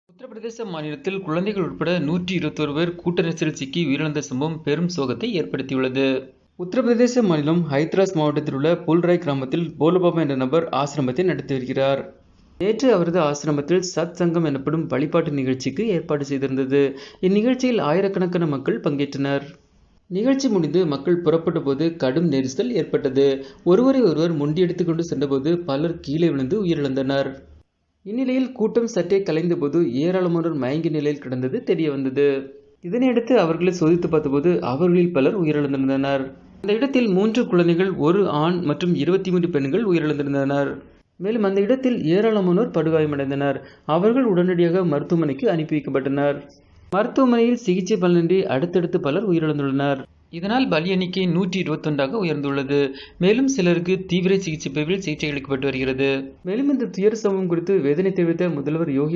உத்தரப்பிரதேச மாநிலத்தில் குழந்தைகள் உட்பட 121 பேர் கூட்ட நெரிசலில் சிக்கி உயிரிழந்த சம்பவம் பெரும் சோகத்தை ஏற்படுத்தியுள்ளது. உத்தரப்பிரதேச மாநிலம் ஹைத்ராஸ் மாவட்டத்தில் உள்ள புல்ராய் கிராமத்தில் போலபாபா என்ற நபர் ஆசிரமத்தை நடத்தி வருகிறார். நேற்று அவரது ஆசிரமத்தில் சத் சங்கம் எனப்படும் வழிபாட்டு நிகழ்ச்சிக்கு ஏற்பாடு செய்திருந்தது. இந்நிகழ்ச்சியில் ஆயிரக்கணக்கான மக்கள் பங்கேற்றனர். நிகழ்ச்சி முடிந்து மக்கள் புறப்பட்ட போது கடும் நெரிசல் ஏற்பட்டது. ஒருவரை ஒருவர் முண்டியடித்துக் கொண்டு சென்றபோது பலர் கீழே விழுந்து உயிரிழந்தனர். இந்நிலையில் கூட்டம் சற்றே கலைந்த போது ஏராளமானோர் மயங்கிய நிலையில் கிடந்தது தெரிய வந்தது. இதனையடுத்து அவர்களை சோதித்து பார்த்தபோது அவர்களில் பலர் உயிரிழந்திருந்தனர். அந்த இடத்தில் 3 குழந்தைகள், 1 ஆண் மற்றும் 23 பெண்கள் உயிரிழந்திருந்தனர். மேலும் அந்த இடத்தில் ஏராளமானோர் படுகாயமடைந்தனர். அவர்கள் உடனடியாக மருத்துவமனைக்கு அனுப்பி வைக்கப்பட்டனர். மருத்துவமனையில் சிகிச்சை பலனின்றி அடுத்தடுத்து பலர் உயிரிழந்துள்ளனர். இதனால் பலி எண்ணிக்கை 121ஆக உயர்ந்துள்ளது. மேலும் சிலருக்கு தீவிர சிகிச்சை பிரிவில் சிகிச்சை அளிக்கப்பட்டு வருகிறது. மேலும் இந்த துயர சம்பவம் குறித்து வேதனை தெரிவித்த முதல்வர் யோகி